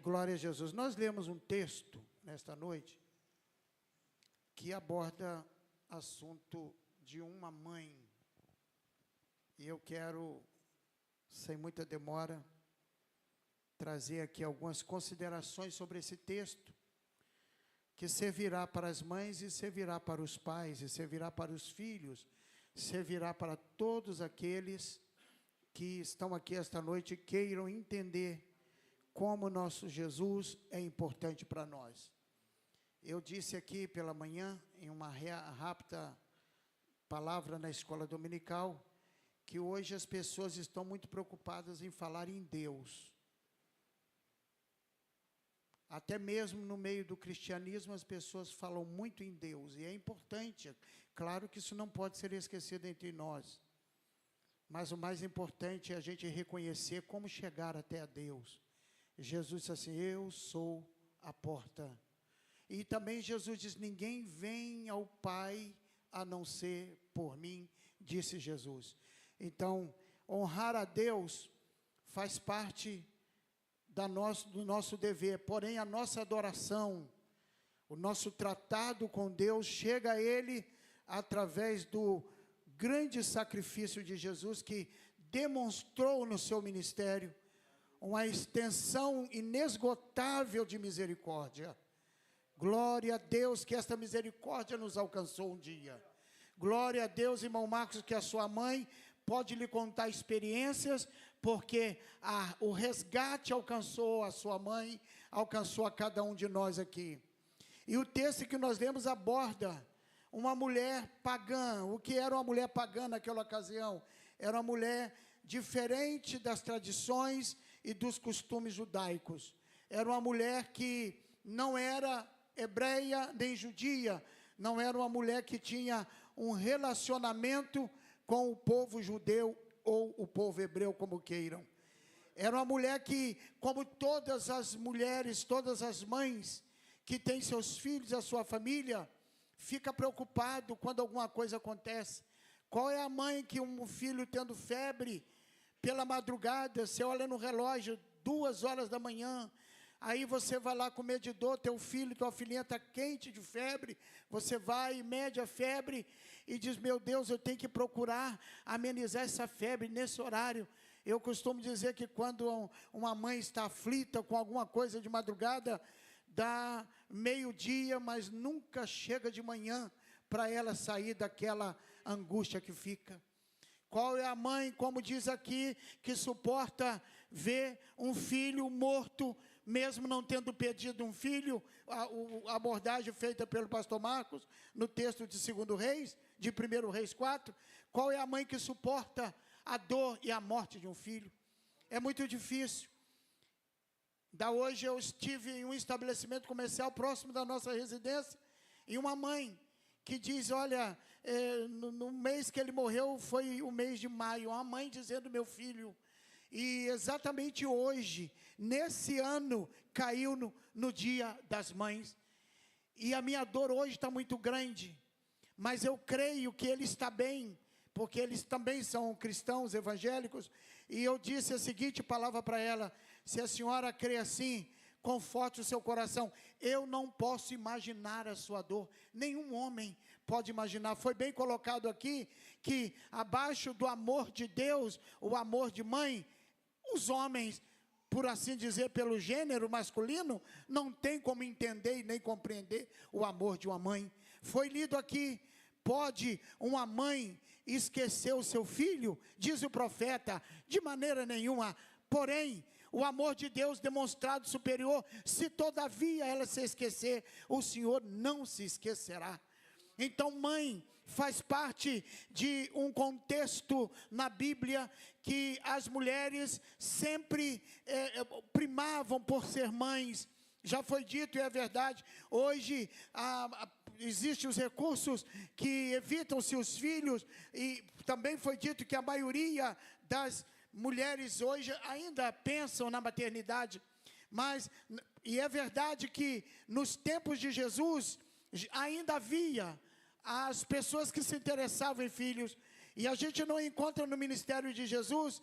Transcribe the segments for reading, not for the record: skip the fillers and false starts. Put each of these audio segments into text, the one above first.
Glória a Jesus. Nós lemos um texto nesta noite que aborda assunto de uma mãe. E eu quero, sem muita demora, trazer aqui algumas considerações sobre esse texto, que servirá para as mães e servirá para os pais, e servirá para os filhos, servirá para todos aqueles que estão aqui esta noite e queiram entender como nosso Jesus é importante para nós. Eu disse aqui pela manhã, em uma rápida palavra na escola dominical, que hoje as pessoas estão muito preocupadas em falar em Deus. Até mesmo no meio do cristianismo, as pessoas falam muito em Deus, e é importante. Claro que isso não pode ser esquecido entre nós, mas o mais importante é a gente reconhecer como chegar até a Deus. Jesus disse assim: eu sou a porta. E também Jesus diz: ninguém vem ao Pai a não ser por mim, disse Jesus. Então, honrar a Deus faz parte do nosso dever, porém a nossa adoração, o nosso tratado com Deus chega a Ele através do grande sacrifício de Jesus, que demonstrou no seu ministério uma extensão inesgotável de misericórdia. Glória a Deus que esta misericórdia nos alcançou um dia. Glória a Deus, irmão Marcos, que a sua mãe pode lhe contar experiências, porque o resgate alcançou a sua mãe, alcançou a cada um de nós aqui. E o texto que nós lemos aborda uma mulher pagã. O que era uma mulher pagã naquela ocasião? Era uma mulher diferente das tradições e dos costumes judaicos. Era uma mulher que não era hebreia nem judia, não era uma mulher que tinha um relacionamento com o povo judeu ou o povo hebreu, como queiram. Era uma mulher que, como todas as mulheres, todas as mães que têm seus filhos, a sua família, fica preocupado quando alguma coisa acontece. Qual é a mãe que um filho tendo febre pela madrugada, você olha no relógio, 2 horas da manhã, aí você vai lá com o medidor, teu filho, tua filhinha está quente de febre, você vai e mede a febre e diz: meu Deus, eu tenho que procurar amenizar essa febre nesse horário. Eu costumo dizer que quando uma mãe está aflita com alguma coisa de madrugada, dá meio-dia, mas nunca chega de manhã para ela sair daquela angústia que fica. Qual é a mãe, como diz aqui, que suporta ver um filho morto, mesmo não tendo perdido um filho? A abordagem feita pelo pastor Marcos, no texto de 2 Reis, de 1 Reis 4. Qual é a mãe que suporta a dor e a morte de um filho? É muito difícil. Hoje eu estive em um estabelecimento comercial próximo da nossa residência, e uma mãe que diz: olha, no mês que ele morreu foi o mês de maio. A mãe dizendo: meu filho, e exatamente hoje, nesse ano, caiu no dia das mães. E a minha dor hoje está muito grande, mas eu creio que ele está bem, porque eles também são cristãos evangélicos. E eu disse a seguinte palavra para ela: se a senhora crê assim, conforte o seu coração. Eu não posso imaginar a sua dor, nenhum homem pode imaginar. Foi bem colocado aqui que abaixo do amor de Deus, o amor de mãe, os homens, por assim dizer, pelo gênero masculino, não tem como entender e nem compreender o amor de uma mãe. Foi lido aqui: pode uma mãe esquecer o seu filho? Diz o profeta: de maneira nenhuma. Porém, o amor de Deus demonstrado superior, se todavia ela se esquecer, o Senhor não se esquecerá. Então, mãe faz parte de um contexto na Bíblia que as mulheres sempre primavam por ser mães. Já foi dito e é verdade. Hoje existem os recursos que evitam-se os filhos, e também foi dito que a maioria das mulheres hoje ainda pensam na maternidade, e é verdade que nos tempos de Jesus ainda havia as pessoas que se interessavam em filhos, E a gente não encontra no ministério de Jesus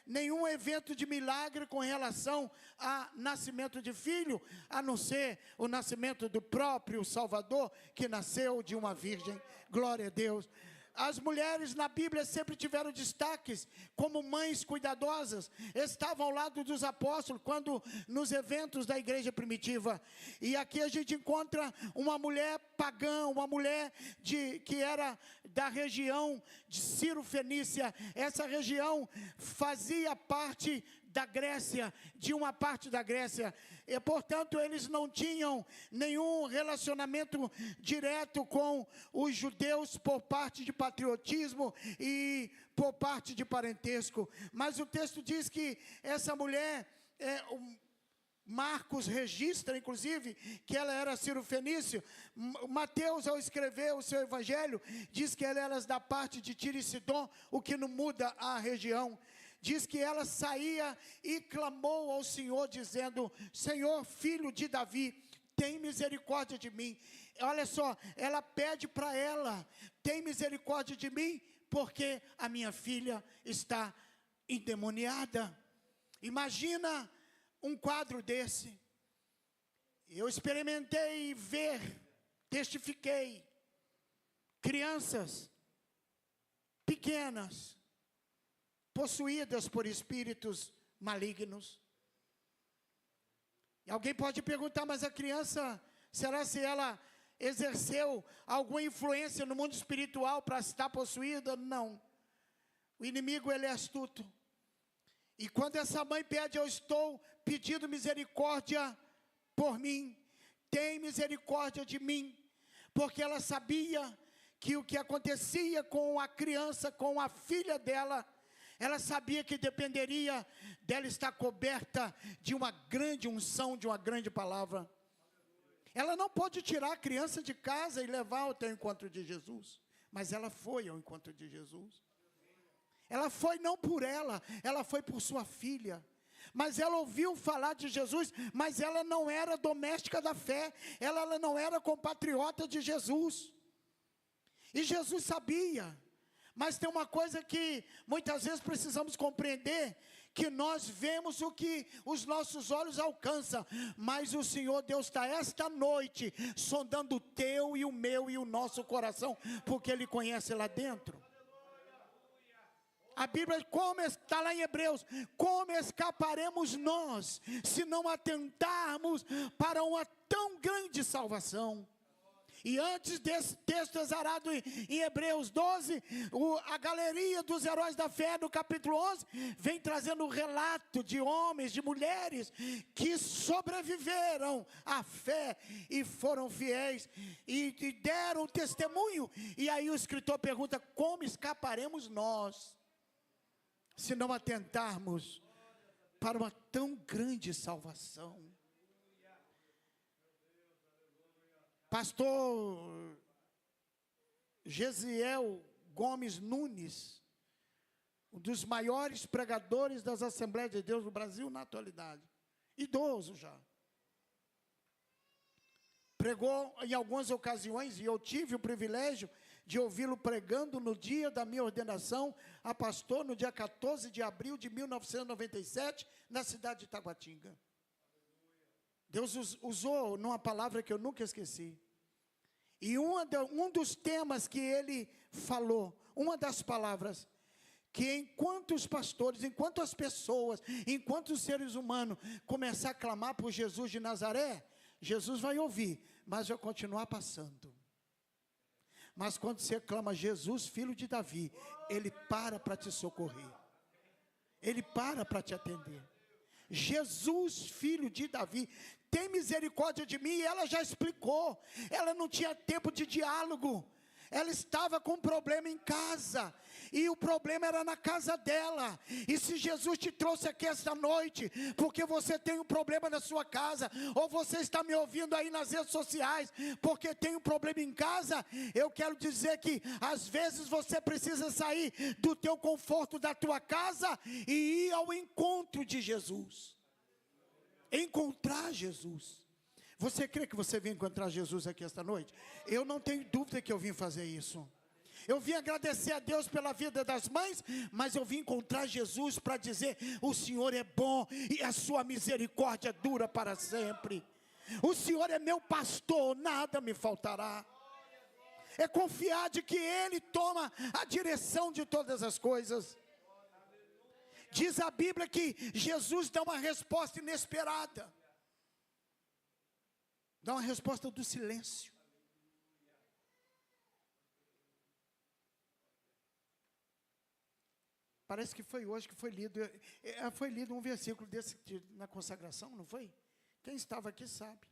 nenhum evento de milagre com relação a nascimento de filho, a não ser o nascimento do próprio Salvador, que nasceu de uma virgem. Glória a Deus. As mulheres na Bíblia sempre tiveram destaques como mães cuidadosas, estavam ao lado dos apóstolos quando nos eventos da igreja primitiva. E aqui a gente encontra uma mulher pagã, uma mulher que era da região de Ciro Fenícia. Essa região fazia parte da Grécia, de uma parte da Grécia, e portanto eles não tinham nenhum relacionamento direto com os judeus por parte de patriotismo e por parte de parentesco, mas o texto diz que essa mulher, Marcos registra, inclusive, que ela era Ciro-fenício. Mateus, ao escrever o seu evangelho, diz que ela era da parte de Tiro e Sidom, o que não muda a região. Diz que ela saía e clamou ao Senhor, dizendo: Senhor, filho de Davi, tem misericórdia de mim. Olha só, ela pede para ela: tem misericórdia de mim, porque a minha filha está endemoniada. Imagina um quadro desse. Eu experimentei ver, testifiquei, crianças pequenas, possuídas por espíritos malignos. E alguém pode perguntar: mas a criança, será se ela exerceu alguma influência no mundo espiritual para estar possuída? Não. O inimigo, ele é astuto. E quando essa mãe pede: eu estou pedindo misericórdia por mim, tem misericórdia de mim, porque ela sabia que o que acontecia com a criança, com a filha dela, ela sabia que dependeria dela estar coberta de uma grande unção, de uma grande palavra. Ela não pode tirar a criança de casa e levar até o encontro de Jesus, mas ela foi ao encontro de Jesus. Ela foi não por ela foi por sua filha. Mas ela ouviu falar de Jesus, mas ela não era doméstica da fé, ela não era compatriota de Jesus. E Jesus sabia. Mas tem uma coisa que muitas vezes precisamos compreender, que nós vemos o que os nossos olhos alcançam, mas o Senhor Deus está esta noite sondando o teu e o meu e o nosso coração, porque Ele conhece lá dentro. A Bíblia, como está lá em Hebreus, como escaparemos nós, se não atentarmos para uma tão grande salvação? E antes desse texto exarado em Hebreus 12, a galeria dos heróis da fé, no capítulo 11, vem trazendo um relato de homens, de mulheres, que sobreviveram à fé e foram fiéis, e deram testemunho. E aí o escritor pergunta: como escaparemos nós, se não atentarmos para uma tão grande salvação? Pastor Gesiel Gomes Nunes, um dos maiores pregadores das Assembleias de Deus no Brasil na atualidade, idoso já, pregou em algumas ocasiões, e eu tive o privilégio de ouvi-lo pregando no dia da minha ordenação a pastor, no dia 14 de abril de 1997, na cidade de Taguatinga. Deus usou numa palavra que eu nunca esqueci. E um dos temas que ele falou, uma das palavras, que enquanto os pastores, enquanto as pessoas, enquanto os seres humanos começar a clamar por Jesus de Nazaré, Jesus vai ouvir, mas vai continuar passando. Mas quando você clama Jesus, filho de Davi, Ele para te socorrer. Ele para te atender. Jesus, filho de Davi, tem misericórdia de mim. E ela já explicou, ela não tinha tempo de diálogo, ela estava com um problema em casa, e o problema era na casa dela. E se Jesus te trouxe aqui esta noite, porque você tem um problema na sua casa, ou você está me ouvindo aí nas redes sociais, porque tem um problema em casa, eu quero dizer que às vezes você precisa sair do teu conforto da tua casa e ir ao encontro de Jesus. Encontrar Jesus. Você crê que você vem encontrar Jesus aqui esta noite? Eu não tenho dúvida que eu vim fazer isso. Eu vim agradecer a Deus pela vida das mães, mas eu vim encontrar Jesus para dizer: o Senhor é bom e a sua misericórdia dura para sempre. O Senhor é meu pastor, nada me faltará. É confiar de que Ele toma a direção de todas as coisas. Diz a Bíblia que Jesus dá uma resposta inesperada. Dá uma resposta do silêncio. Parece que foi hoje que foi lido um versículo desse na consagração, não foi? Quem estava aqui sabe.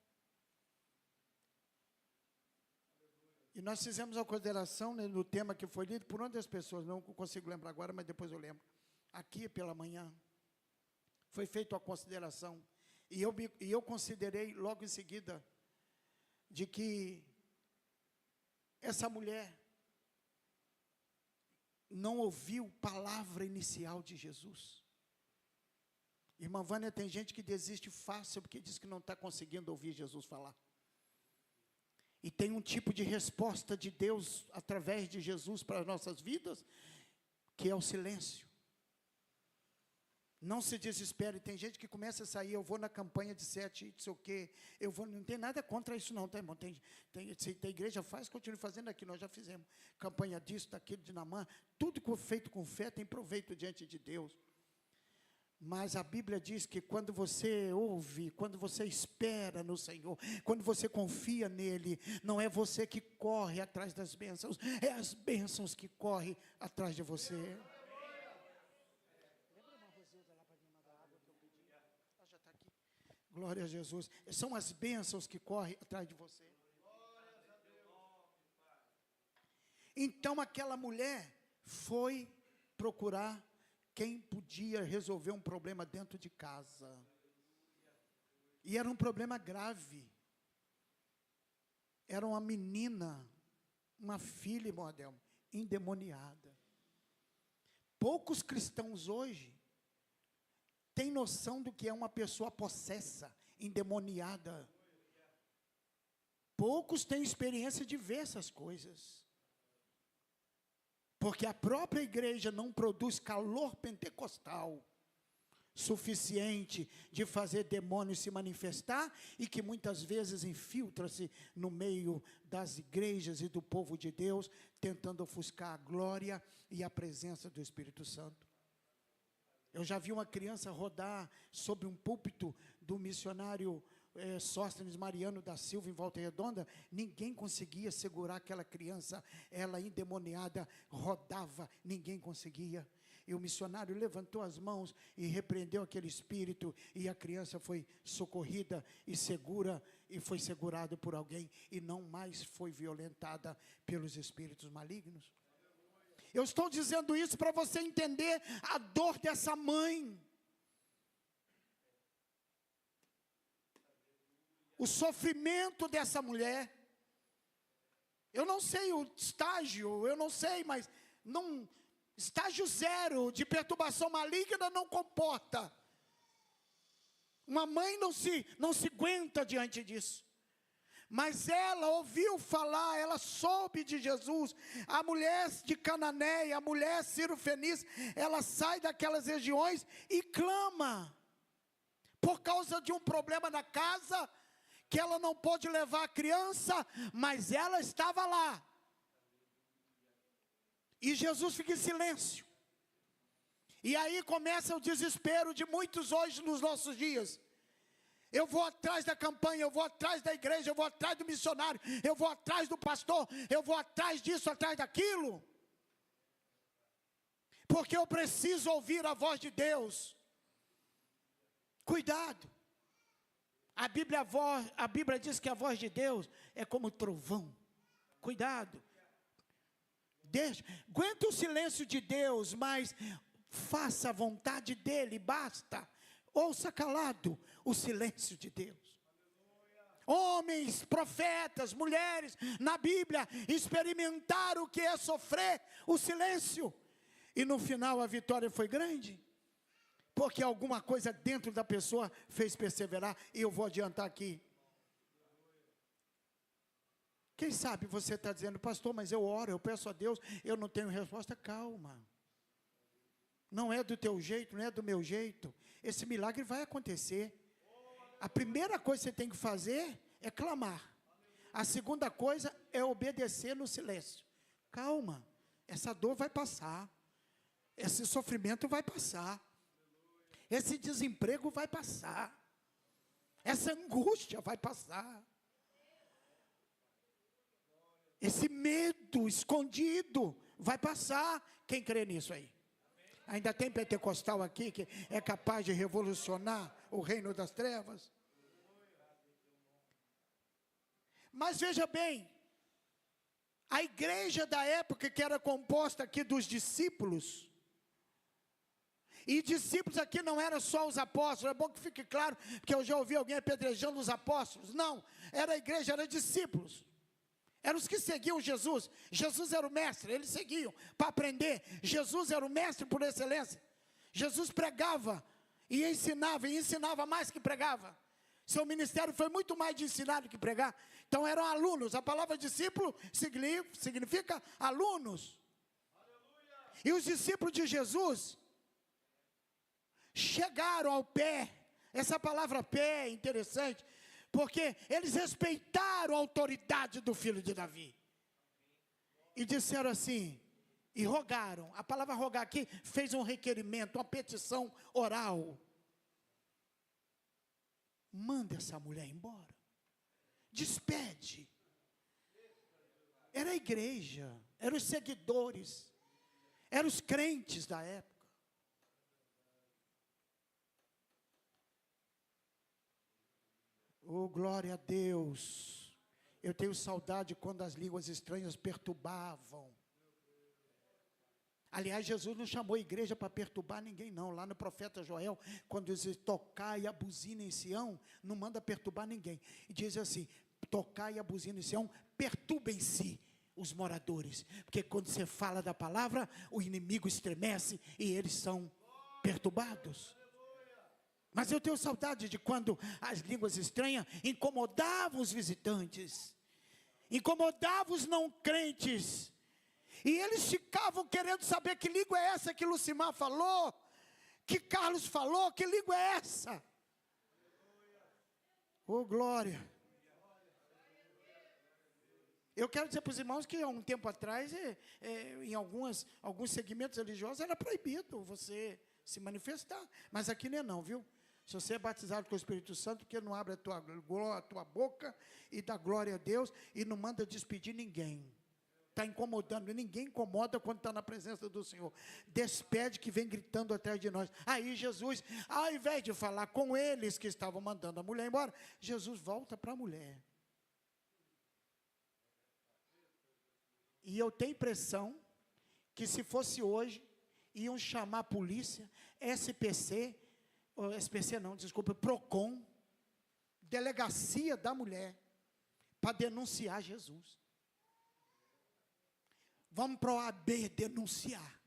E nós fizemos uma consideração, né, no tema que foi lido por uma das pessoas, não consigo lembrar agora, mas depois eu lembro. Aqui pela manhã, foi feita a consideração, e eu considerei logo em seguida, de que essa mulher não ouviu palavra inicial de Jesus. Irmã Vânia, tem gente que desiste fácil, porque diz que não está conseguindo ouvir Jesus falar. E tem um tipo de resposta de Deus, através de Jesus, para as nossas vidas, que é o silêncio. Não se desespere, tem gente que começa a sair: eu vou na campanha de 7, não sei o quê, eu vou, não tem nada contra isso não, tá, irmão? Se a igreja faz, continue fazendo aqui, nós já fizemos campanha disso, daquilo, de Naamã, tudo feito com fé tem proveito diante de Deus. Mas a Bíblia diz que quando você ouve, quando você espera no Senhor, quando você confia nele, não é você que corre atrás das bênçãos, é as bênçãos que correm atrás de você. Glória a Jesus. São as bênçãos que correm atrás de você. Então aquela mulher foi procurar quem podia resolver um problema dentro de casa. E era um problema grave. Era uma menina, uma filha, irmão Adelmo, endemoniada. Poucos cristãos hoje tem noção do que é uma pessoa possessa, endemoniada. Poucos têm experiência de ver essas coisas. Porque a própria igreja não produz calor pentecostal suficiente de fazer demônios se manifestar, e que muitas vezes infiltra-se no meio das igrejas e do povo de Deus, tentando ofuscar a glória e a presença do Espírito Santo. Eu já vi uma criança rodar sobre um púlpito do missionário Sóstenes Mariano da Silva, em Volta Redonda. Ninguém conseguia segurar aquela criança, ela endemoniada rodava, ninguém conseguia. E o missionário levantou as mãos e repreendeu aquele espírito, e a criança foi socorrida e segura, e foi segurada por alguém, e não mais foi violentada pelos espíritos malignos. Eu estou dizendo isso para você entender a dor dessa mãe. O sofrimento dessa mulher. Eu não sei o estágio, eu não sei, mas estágio 0 de perturbação maligna não comporta. Uma mãe não se aguenta diante disso. Mas ela ouviu falar, ela soube de Jesus. A mulher de Cananéia, a mulher Ciro-Fenícia, ela sai daquelas regiões e clama, por causa de um problema na casa, que ela não pôde levar a criança, mas ela estava lá. E Jesus fica em silêncio. E aí começa o desespero de muitos hoje nos nossos dias. Eu vou atrás da campanha, eu vou atrás da igreja, eu vou atrás do missionário, eu vou atrás do pastor, eu vou atrás disso, atrás daquilo. Porque eu preciso ouvir a voz de Deus. Cuidado. A Bíblia diz que a voz de Deus é como trovão. Cuidado. Aguenta o silêncio de Deus, mas faça a vontade dEle, basta. Ouça calado o silêncio de Deus. Homens, profetas, mulheres, na Bíblia, experimentaram o que é sofrer o silêncio. E no final a vitória foi grande. Porque alguma coisa dentro da pessoa fez perseverar. E eu vou adiantar aqui. Quem sabe você está dizendo, pastor, mas eu oro, eu peço a Deus, eu não tenho resposta. Calma. Não é do teu jeito, não é do meu jeito. Esse milagre vai acontecer. A primeira coisa que você tem que fazer é clamar. A segunda coisa é obedecer no silêncio. Calma, essa dor vai passar. Esse sofrimento vai passar. Esse desemprego vai passar. Essa angústia vai passar. Esse medo escondido vai passar. Quem crê nisso aí? Ainda tem pentecostal aqui que é capaz de revolucionar o reino das trevas? Mas veja bem, a igreja da época, que era composta aqui dos discípulos, e discípulos aqui não eram só os apóstolos, é bom que fique claro, porque eu já ouvi alguém apedrejando os apóstolos. Não, era a igreja, era discípulos. Eram os que seguiam Jesus. Jesus era o mestre, eles seguiam para aprender. Jesus era o mestre por excelência. Jesus pregava e ensinava mais que pregava. Seu ministério foi muito mais de ensinar do que pregar. Então eram alunos. A palavra discípulo significa alunos. Aleluia. E os discípulos de Jesus chegaram ao pé. Essa palavra pé é interessante, porque eles respeitaram a autoridade do filho de Davi. E disseram assim, e rogaram. A palavra rogar aqui fez um requerimento, uma petição oral. Manda essa mulher embora. Despede. Era a igreja, eram os seguidores, eram os crentes da época. Oh, glória a Deus. Eu tenho saudade quando as línguas estranhas perturbavam. Aliás, Jesus não chamou a igreja para perturbar ninguém, não. Lá no profeta Joel, quando diz tocar e a buzina em Sião, não manda perturbar ninguém. E diz assim, tocar e a buzina em Sião, perturbem-se os moradores. Porque quando você fala da palavra, o inimigo estremece e eles são perturbados. Mas eu tenho saudade de quando as línguas estranhas incomodavam os visitantes, incomodavam os não crentes, e eles ficavam querendo saber que língua é essa que Lucimar falou, que Carlos falou, que língua é essa? Oh, glória! Eu quero dizer para os irmãos que há um tempo atrás, em alguns segmentos religiosos, era proibido você se manifestar, mas aqui não é não, viu? Se você é batizado com o Espírito Santo, porque não abre a tua boca e dá glória a Deus e não manda despedir ninguém. Está incomodando, ninguém incomoda quando está na presença do Senhor. Despede que vem gritando atrás de nós. Aí Jesus, ao invés de falar com eles que estavam mandando a mulher embora, Jesus volta para a mulher. E eu tenho impressão que se fosse hoje, iam chamar a polícia, Procon, delegacia da mulher, para denunciar Jesus. Vamos para o OAB denunciar.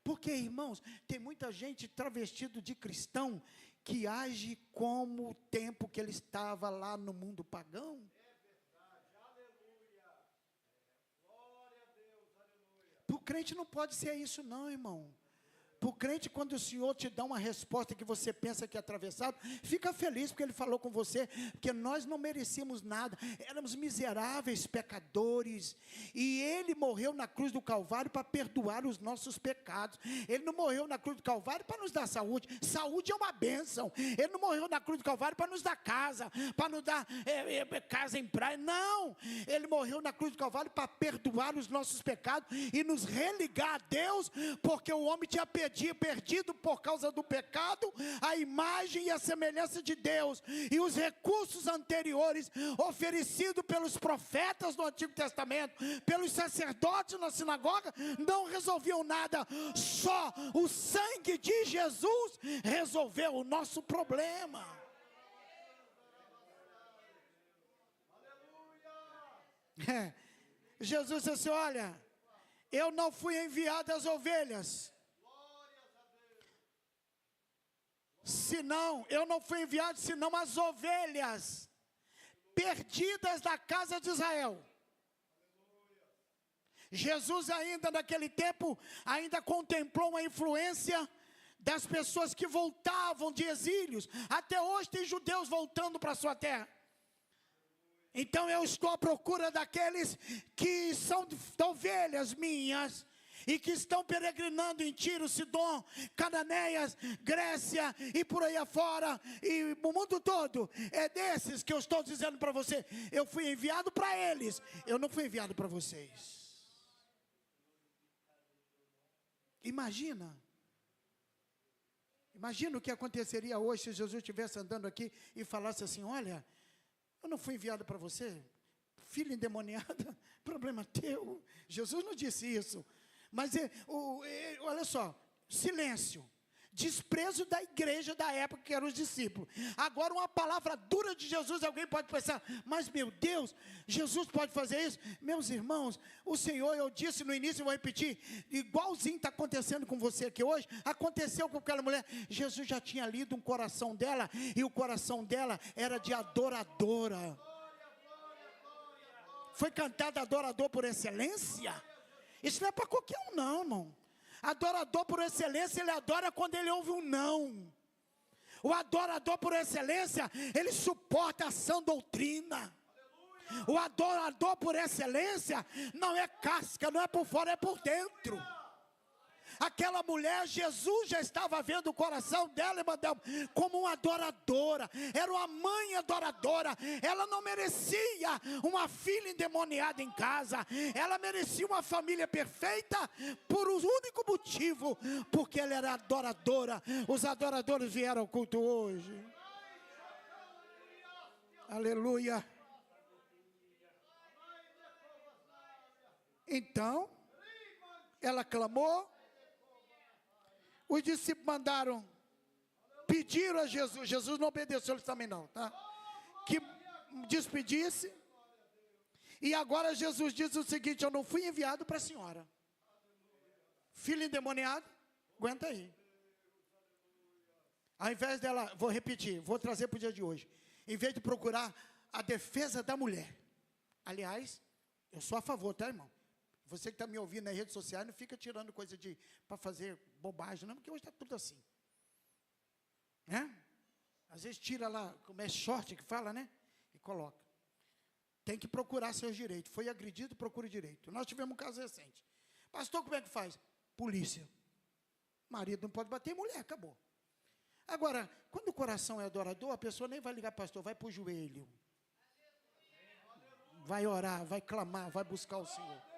Porque, irmãos, tem muita gente travestido de cristão que age como o tempo que ele estava lá no mundo pagão. É verdade, aleluia. Glória a Deus, aleluia. Para o crente não pode ser isso não, irmão. Para o crente, quando o Senhor te dá uma resposta que você pensa que é atravessado, fica feliz porque Ele falou com você, porque nós não merecíamos nada, éramos miseráveis pecadores, e Ele morreu na cruz do Calvário para perdoar os nossos pecados. Ele não morreu na cruz do Calvário para nos dar saúde, saúde é uma bênção. Ele não morreu na cruz do Calvário para nos dar casa, para nos dar casa em praia, não. Ele morreu na cruz do Calvário para perdoar os nossos pecados e nos religar a Deus, porque o homem tinha perdido por causa do pecado a imagem e a semelhança de Deus, e os recursos anteriores oferecidos pelos profetas do Antigo Testamento, pelos sacerdotes na sinagoga, não resolviam nada. Só o sangue de Jesus resolveu o nosso problema. Jesus disse assim, olha, eu não fui enviado às ovelhas, senão, eu não fui enviado senão as ovelhas perdidas da casa de Israel. Jesus ainda naquele tempo, ainda contemplou uma influência das pessoas que voltavam de exílios. Até hoje tem judeus voltando para a sua terra. Então eu estou à procura daqueles que são ovelhas minhas e que estão peregrinando em Tiro, Sidom, Cananéias, Grécia e por aí afora, e o mundo todo. É desses que eu estou dizendo para você. Eu fui enviado para eles, eu não fui enviado para vocês. Imagina o que aconteceria hoje se Jesus estivesse andando aqui e falasse assim: olha, eu não fui enviado para você, filha endemoniada, problema teu. Jesus não disse isso, mas olha só, silêncio, desprezo da igreja da época, que eram os discípulos. Agora uma palavra dura de Jesus, alguém pode pensar: mas meu Deus, Jesus pode fazer isso? Meus irmãos, o Senhor, eu disse no início, eu vou repetir, igualzinho está acontecendo com você aqui hoje, aconteceu com aquela mulher. Jesus já tinha lido um coração dela, e o coração dela era de adoradora. Foi cantado adorador por excelência. Isso não é para qualquer um não, irmão. Adorador por excelência, ele adora quando ele ouve um não. O adorador por excelência, ele suporta a sã doutrina. O adorador por excelência não é casca, não é por fora, é por dentro. Aquela mulher, Jesus já estava vendo o coração dela, como uma adoradora. Era uma mãe adoradora. Ela não merecia uma filha endemoniada em casa. Ela merecia uma família perfeita por um único motivo: porque ela era adoradora. Os adoradores vieram ao culto hoje. Aleluia. Então, ela clamou. Os discípulos pediram a Jesus. Jesus não obedeceu eles também não, tá? Que despedisse. E agora Jesus diz o seguinte: eu não fui enviado para a senhora. Filho endemoniado, aguenta aí. Ao invés dela, vou repetir, vou trazer para o dia de hoje. Em vez de procurar a defesa da mulher. Aliás, eu sou a favor, tá, irmão? Você que está me ouvindo nas redes sociais, não fica tirando coisa para fazer bobagem, não, porque hoje está tudo assim. Né? Às vezes tira lá, como é short que fala, né? E coloca. Tem que procurar seus direitos. Foi agredido, procure direito. Nós tivemos um caso recente. Pastor, como é que faz? Polícia. Marido não pode bater em mulher, acabou. Agora, quando o coração é adorador, a pessoa nem vai ligar, pastor, vai para o joelho. Vai orar, vai clamar, vai buscar o Senhor.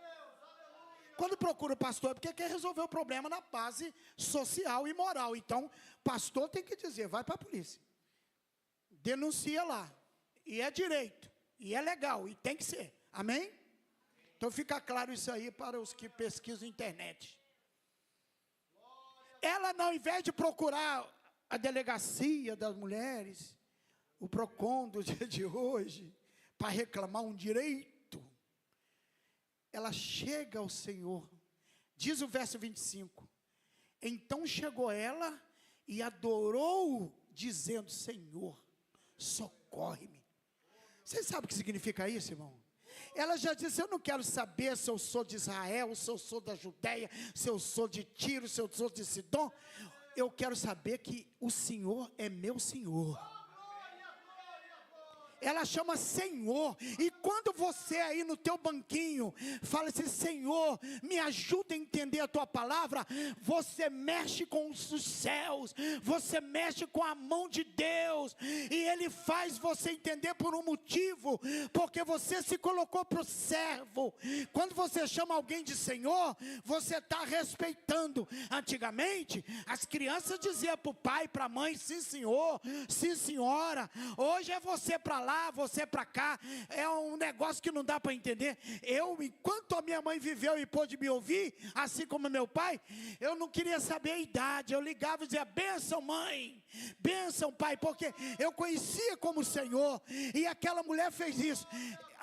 Quando procura o pastor é porque quer resolver o problema na base social e moral. Então, pastor tem que dizer, vai para a polícia. Denuncia lá. E é direito. E é legal. E tem que ser. Amém? Então, fica claro isso aí para os que pesquisam na internet. Ela, ao invés de procurar a delegacia das mulheres, o PROCON do dia de hoje, para reclamar um direito, ela chega ao Senhor. Diz o verso 25. Então chegou ela e adorou, dizendo: Senhor, socorre-me. Você sabe o que significa isso, irmão? Ela já disse: eu não quero saber se eu sou de Israel, se eu sou da Judeia, se eu sou de Tiro, se eu sou de Sidom. Eu quero saber que o Senhor é meu Senhor. Ela chama Senhor. E quando você aí no teu banquinho fala assim: Senhor, me ajuda a entender a tua palavra, você mexe com os céus, você mexe com a mão de Deus, e Ele faz você entender por um motivo, porque você se colocou para o servo. Quando você chama alguém de Senhor, você está respeitando. Antigamente as crianças diziam para o pai, para a mãe: sim senhor, sim senhora. Hoje é você para lá, você para cá. É um negócio que não dá para entender. Enquanto a minha mãe viveu e pôde me ouvir, assim como meu pai, eu não queria saber a idade. Eu ligava e dizia: bênção mãe, bênção pai, porque eu conhecia como Senhor. E aquela mulher fez isso.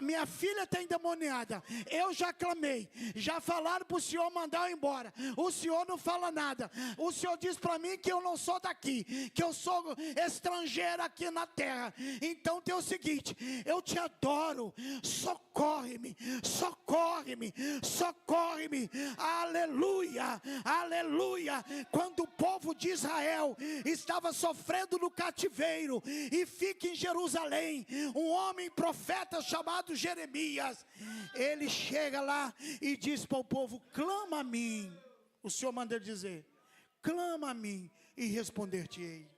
minha filha está endemoniada, eu já clamei, já falaram para o senhor mandar eu embora, o senhor não fala nada, o senhor diz para mim que eu não sou daqui, que eu sou estrangeira aqui na terra, então tem o seguinte, eu te adoro, socorre-me, socorre-me, socorre-me, aleluia, aleluia. Quando o povo de Israel estava sofrendo no cativeiro, e fica em Jerusalém, um homem profeta chamado Jeremias, ele chega lá e diz para o povo, clama a mim, o Senhor manda ele dizer, clama a mim e responder-te-ei.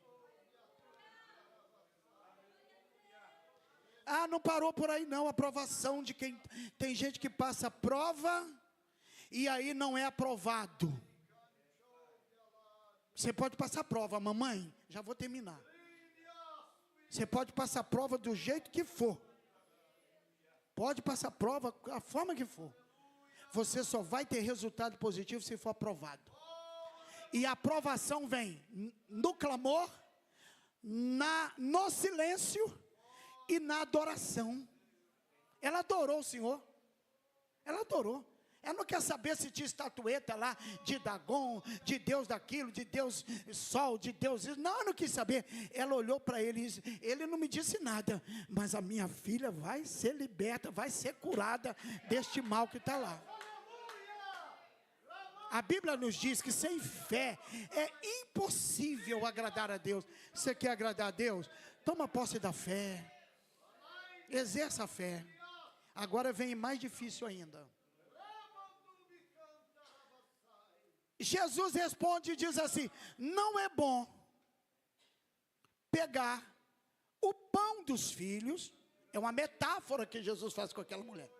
Ah, não parou por aí não, a aprovação de quem, tem gente que passa prova, e aí não é aprovado. Você pode passar prova, mamãe, já vou terminar. Você pode passar prova do jeito que for. Pode passar prova da forma que for. Você só vai ter resultado positivo se for aprovado. E a aprovação vem no clamor, no silêncio e na adoração. Ela adorou o Senhor. Ela adorou. Ela não quer saber se tinha estatueta lá de Dagon, de Deus daquilo, de Deus Sol, de Deus isso. Não, eu não quis saber. Ela olhou para ele e disse, ele não me disse nada, mas a minha filha vai ser liberta, vai ser curada deste mal que está lá. A Bíblia nos diz que sem fé é impossível agradar a Deus. Você quer agradar a Deus? Toma posse da fé. Exerça a fé. Agora vem mais difícil ainda. Jesus responde e diz assim, não é bom pegar o pão dos filhos, é uma metáfora que Jesus faz com aquela mulher,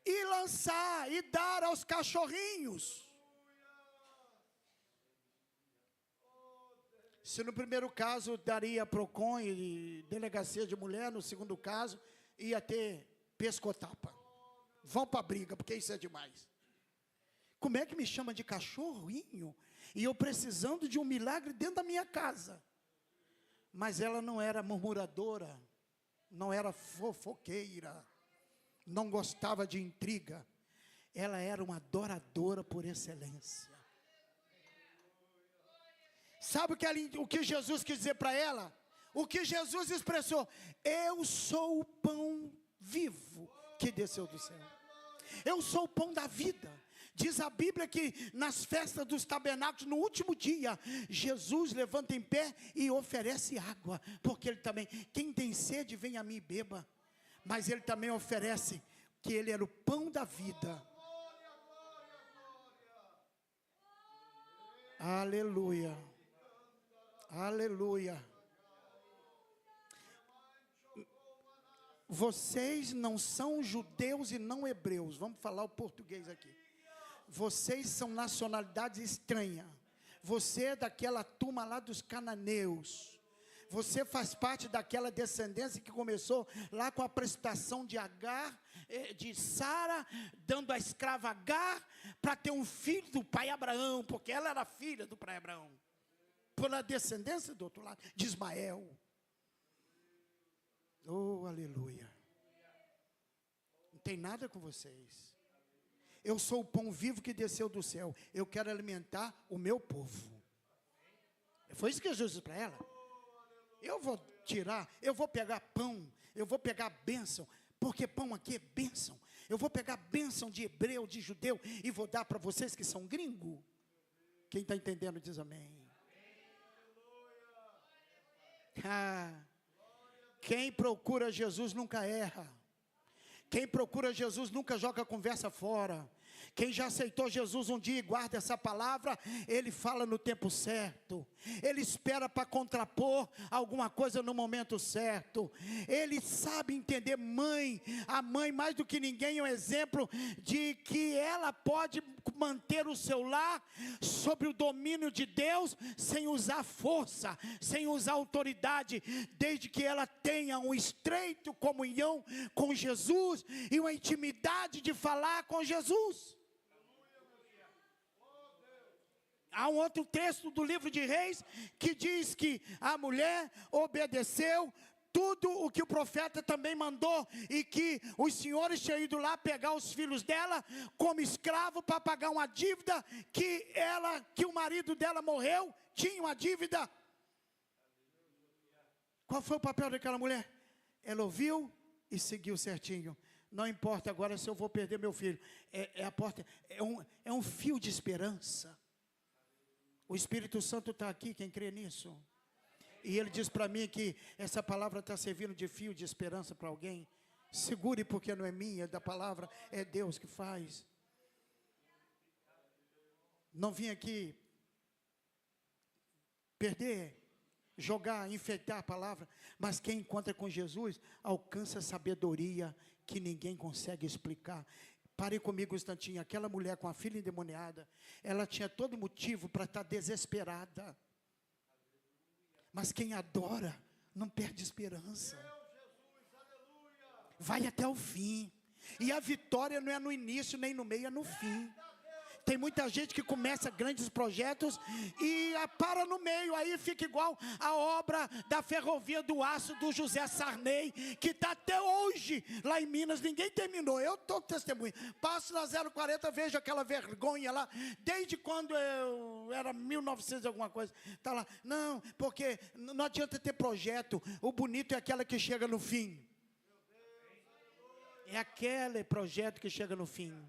e lançar e dar aos cachorrinhos. Se no primeiro caso daria PROCON e delegacia de mulher, no segundo caso ia ter pescotapa. Vão para a briga, porque isso é demais. Como é que me chama de cachorrinho? E eu precisando de um milagre dentro da minha casa. Mas ela não era murmuradora, não era fofoqueira, não gostava de intriga. Ela era uma adoradora por excelência. Sabe o que Jesus quis dizer para ela? O que Jesus expressou? Eu sou o pão vivo que desceu do céu. Eu sou o pão da vida. Diz a Bíblia que nas festas dos tabernáculos, no último dia, Jesus levanta em pé e oferece água, porque ele também, quem tem sede, vem a mim e beba. Mas ele também oferece que ele era o pão da vida. Aleluia, aleluia. Vocês não são judeus e não hebreus, vamos falar o português aqui. Vocês são nacionalidades estranhas. Você é daquela turma lá dos cananeus. Você faz parte daquela descendência que começou lá com a precipitação de Agar, de Sara, dando a escrava Agar para ter um filho do pai Abraão, porque ela era filha do pai Abraão. Pela descendência do outro lado, de Ismael. Oh, aleluia. Não tem nada com vocês. Eu sou o pão vivo que desceu do céu. Eu quero alimentar o meu povo. Foi isso que Jesus disse para ela. Eu vou tirar, eu vou pegar pão, eu vou pegar bênção, porque pão aqui é bênção. Eu vou pegar bênção de hebreu, de judeu, e vou dar para vocês que são gringo. Quem está entendendo diz amém. Quem procura Jesus nunca erra. Quem procura Jesus nunca joga a conversa fora. Quem já aceitou Jesus um dia e guarda essa palavra, ele fala no tempo certo. Ele espera para contrapor alguma coisa no momento certo. Ele sabe entender a mãe mais do que ninguém é um exemplo de que ela pode manter o seu lar sob o domínio de Deus, sem usar força, sem usar autoridade, desde que ela tenha um estreito comunhão com Jesus e uma intimidade de falar com Jesus. Há um outro texto do livro de Reis que diz que a mulher obedeceu tudo o que o profeta também mandou, e que os senhores tinham ido lá pegar os filhos dela como escravo para pagar uma dívida que o marido dela morreu, tinha uma dívida. Qual foi o papel daquela mulher? Ela ouviu e seguiu certinho. Não importa agora se eu vou perder meu filho. A porta, é um fio de esperança. O Espírito Santo está aqui, quem crê nisso? E ele diz para mim que essa palavra está servindo de fio de esperança para alguém. Segure, porque não é minha, é da palavra, é Deus que faz. Não vim aqui perder, jogar, enfeitar a palavra, mas quem encontra com Jesus alcança sabedoria que ninguém consegue explicar. Pare comigo um instantinho. Aquela mulher com a filha endemoniada, ela tinha todo motivo para estar desesperada. Mas quem adora não perde esperança. Vai até o fim. E a vitória não é no início, nem no meio, é no fim. Tem muita gente que começa grandes projetos e para no meio, aí fica igual a obra da ferrovia do aço do José Sarney, que está até hoje lá em Minas, ninguém terminou. Eu estou testemunho. Passo na 040, vejo aquela vergonha lá, desde quando eu era 1900 alguma coisa, está lá. Não, porque não adianta ter projeto, o bonito é aquela que chega no fim. É aquele projeto que chega no fim.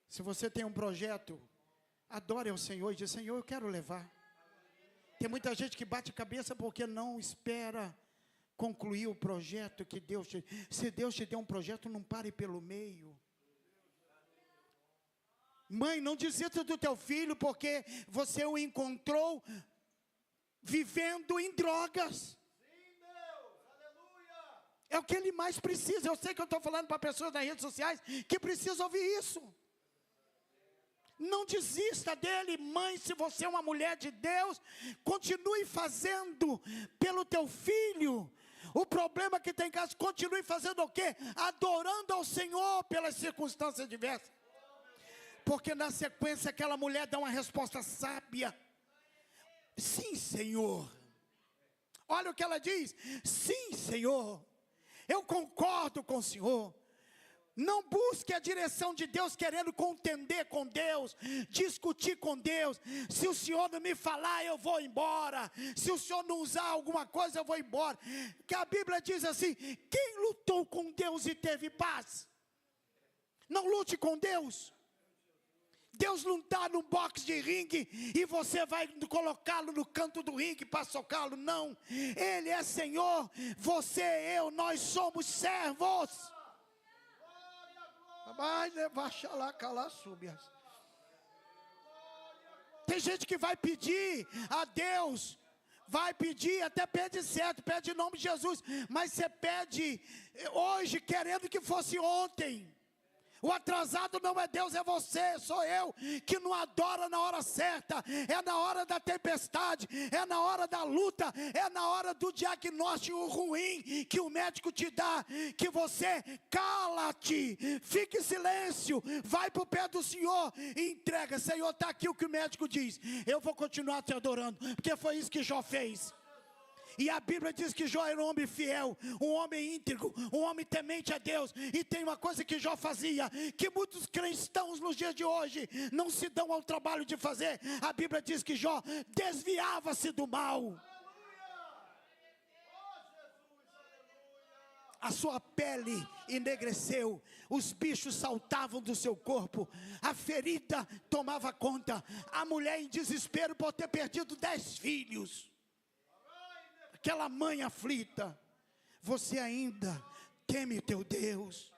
Se você tem um projeto, adore ao Senhor e diz: Senhor, eu quero levar. Tem muita gente que bate cabeça porque não espera concluir o projeto que Deus te... Se Deus te deu um projeto, não pare pelo meio. Mãe, não desista do teu filho porque você o encontrou vivendo em drogas. É o que ele mais precisa. Eu sei que eu estou falando para pessoas nas redes sociais que precisam ouvir isso. Não desista dele, mãe. Se você é uma mulher de Deus, continue fazendo pelo teu filho. O problema que tem em casa, continue fazendo o quê? Adorando ao Senhor pelas circunstâncias diversas. Porque na sequência aquela mulher dá uma resposta sábia. Sim, Senhor. Olha o que ela diz. Sim, Senhor. Eu concordo com o Senhor. Não busque a direção de Deus querendo contender com Deus, discutir com Deus. Se o Senhor não me falar, eu vou embora. Se o Senhor não usar alguma coisa, eu vou embora. Que a Bíblia diz assim: quem lutou com Deus e teve paz? Não lute com Deus. Deus não está no box de ringue e você vai colocá-lo no canto do ringue para socá-lo. Não, Ele é Senhor. Você, eu, nós somos servos. Tem gente que vai pedir a Deus, vai pedir, até pede certo, pede em nome de Jesus, mas você pede hoje querendo que fosse ontem. O atrasado não é Deus, é você, sou eu, que não adora na hora certa. É na hora da tempestade, é na hora da luta, é na hora do diagnóstico ruim que o médico te dá, que você cala-te, fique em silêncio, vai para o pé do Senhor e entrega. Senhor, está aqui o que o médico diz, eu vou continuar te adorando, porque foi isso que Jó fez. E a Bíblia diz que Jó era um homem fiel, um homem íntegro, um homem temente a Deus. E tem uma coisa que Jó fazia, que muitos cristãos nos dias de hoje não se dão ao trabalho de fazer. A Bíblia diz que Jó desviava-se do mal. A sua pele enegreceu, os bichos saltavam do seu corpo, a ferida tomava conta, a mulher em desespero por ter perdido 10 filhos. Aquela mãe aflita. Você ainda teme o teu Deus,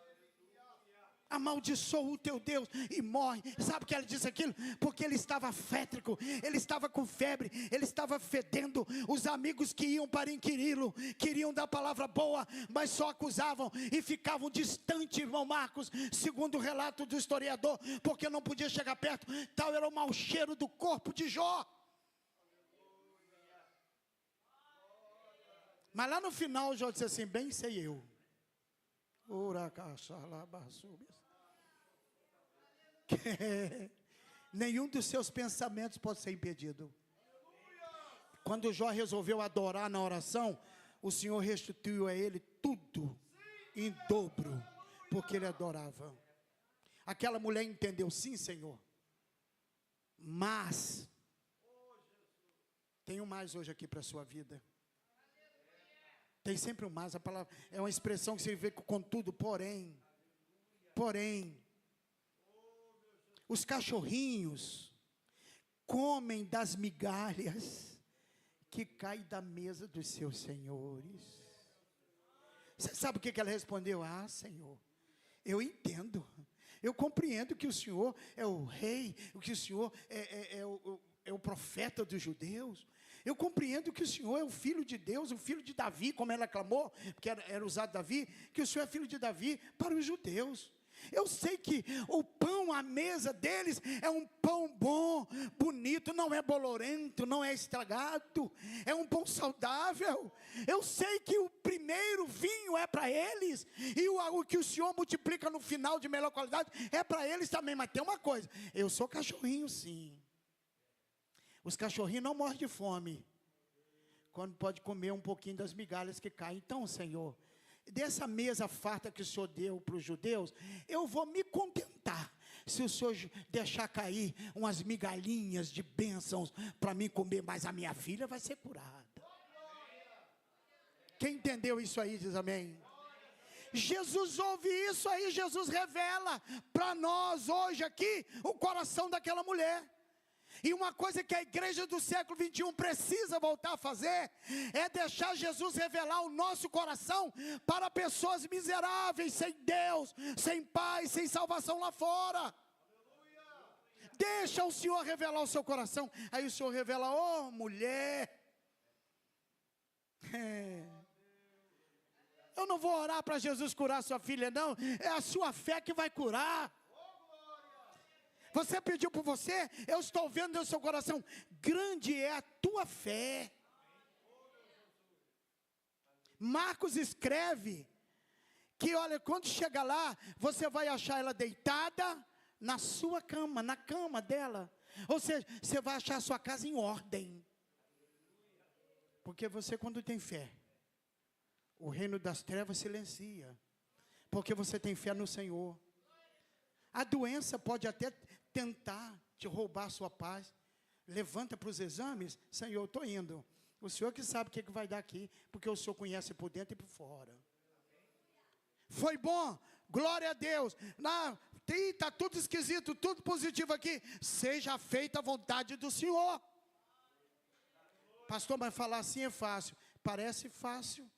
amaldiçoa o teu Deus e morre. Sabe que ela disse aquilo? Porque ele estava fétrico, ele estava com febre, ele estava fedendo. Os amigos que iam para inquiri-lo queriam dar palavra boa, mas só acusavam e ficavam distantes, irmão Marcos, segundo o relato do historiador, porque não podia chegar perto. Tal era o mau cheiro do corpo de Jó. Mas lá no final, Jó disse assim: bem sei eu. Nenhum dos seus pensamentos pode ser impedido. Quando Jó resolveu adorar na oração, o Senhor restituiu a ele tudo em dobro, porque ele adorava. Aquela mulher entendeu, sim, Senhor, mas tenho mais hoje aqui para a sua vida. Tem sempre um mais, a palavra é uma expressão que se vê com tudo, porém, os cachorrinhos comem das migalhas que caem da mesa dos seus senhores. Você sabe o que ela respondeu? Ah, Senhor, eu entendo, eu compreendo que o Senhor é o rei, que o Senhor é o profeta dos judeus. Eu compreendo que o Senhor é o filho de Deus, o filho de Davi, como ela clamou, porque era usado Davi, que o Senhor é filho de Davi para os judeus. Eu sei que o pão à mesa deles é um pão bom, bonito, não é bolorento, não é estragado, é um pão saudável. Eu sei que o primeiro vinho é para eles, e o que o Senhor multiplica no final de melhor qualidade é para eles também. Mas tem uma coisa, eu sou cachorrinho sim. Os cachorrinhos não morrem de fome quando pode comer um pouquinho das migalhas que caem. Então, Senhor, dessa mesa farta que o Senhor deu para os judeus, eu vou me contentar se o Senhor deixar cair umas migalhinhas de bênçãos para mim comer, mas a minha filha vai ser curada. Quem entendeu isso aí, diz amém. Jesus ouve isso aí, Jesus revela para nós hoje aqui o coração daquela mulher. E uma coisa que a igreja do século 21 precisa voltar a fazer é deixar Jesus revelar o nosso coração para pessoas miseráveis, sem Deus, sem paz, sem salvação lá fora. Aleluia. Deixa o Senhor revelar o seu coração. Aí o Senhor revela, oh mulher, eu não vou orar para Jesus curar sua filha não, é a sua fé que vai curar. Você pediu por você, eu estou vendo no seu coração, grande é a tua fé. Marcos escreve que, olha, quando chega lá, você vai achar ela deitada na sua cama, na cama dela. Ou seja, você vai achar a sua casa em ordem. Porque você, quando tem fé, o reino das trevas silencia. Porque você tem fé no Senhor. A doença pode até tentar te roubar a sua paz. Levanta para os exames, Senhor, eu estou indo. O Senhor que sabe o que vai dar aqui, porque o Senhor conhece por dentro e por fora. Foi bom, glória a Deus. Está tudo esquisito, tudo positivo aqui. Seja feita a vontade do Senhor. Pastor, mas falar assim é fácil. Parece fácil.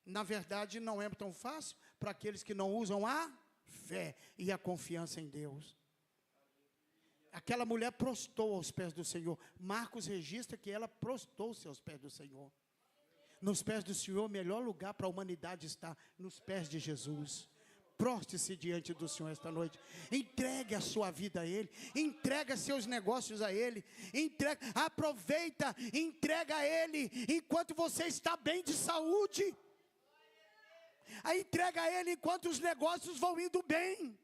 Na verdade, não é tão fácil para aqueles que não usam a fé e a confiança em Deus. Aquela mulher prostou aos pés do Senhor. Marcos registra que ela prostou-se aos pés do Senhor. Nos pés do Senhor, o melhor lugar para a humanidade está nos pés de Jesus. Proste-se diante do Senhor esta noite. Entregue a sua vida a Ele. Entrega seus negócios a Ele. Aproveita, entrega a Ele enquanto você está bem de saúde. Entrega a Ele enquanto os negócios vão indo bem.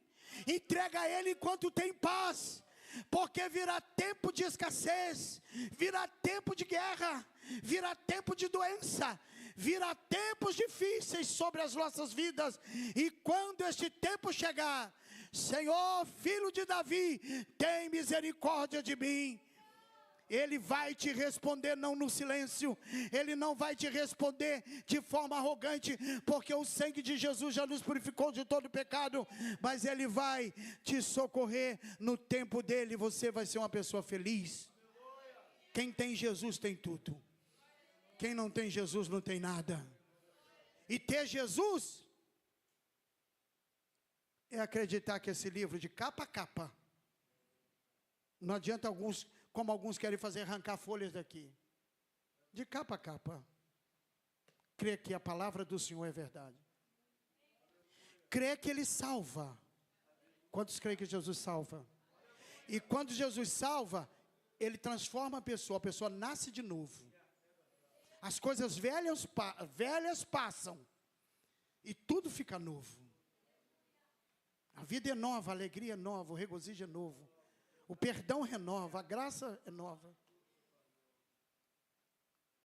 Entrega a Ele enquanto tem paz. Porque virá tempo de escassez, virá tempo de guerra, virá tempo de doença, virá tempos difíceis sobre as nossas vidas. E quando este tempo chegar, Senhor, filho de Davi, tem misericórdia de mim. Ele vai te responder não no silêncio. Ele não vai te responder de forma arrogante, porque o sangue de Jesus já nos purificou de todo pecado. Mas Ele vai te socorrer no tempo dEle. Você vai ser uma pessoa feliz. Quem tem Jesus tem tudo. Quem não tem Jesus não tem nada. E ter Jesus é acreditar que esse livro de capa a capa, não adianta como alguns querem fazer, arrancar folhas daqui. De capa a capa. Crer que a palavra do Senhor é verdade. Crer que Ele salva. Quantos creem que Jesus salva? E quando Jesus salva, Ele transforma a pessoa nasce de novo. As coisas velhas passam. E tudo fica novo. A vida é nova, a alegria é nova, o regozijo é novo. O perdão renova, a graça é nova.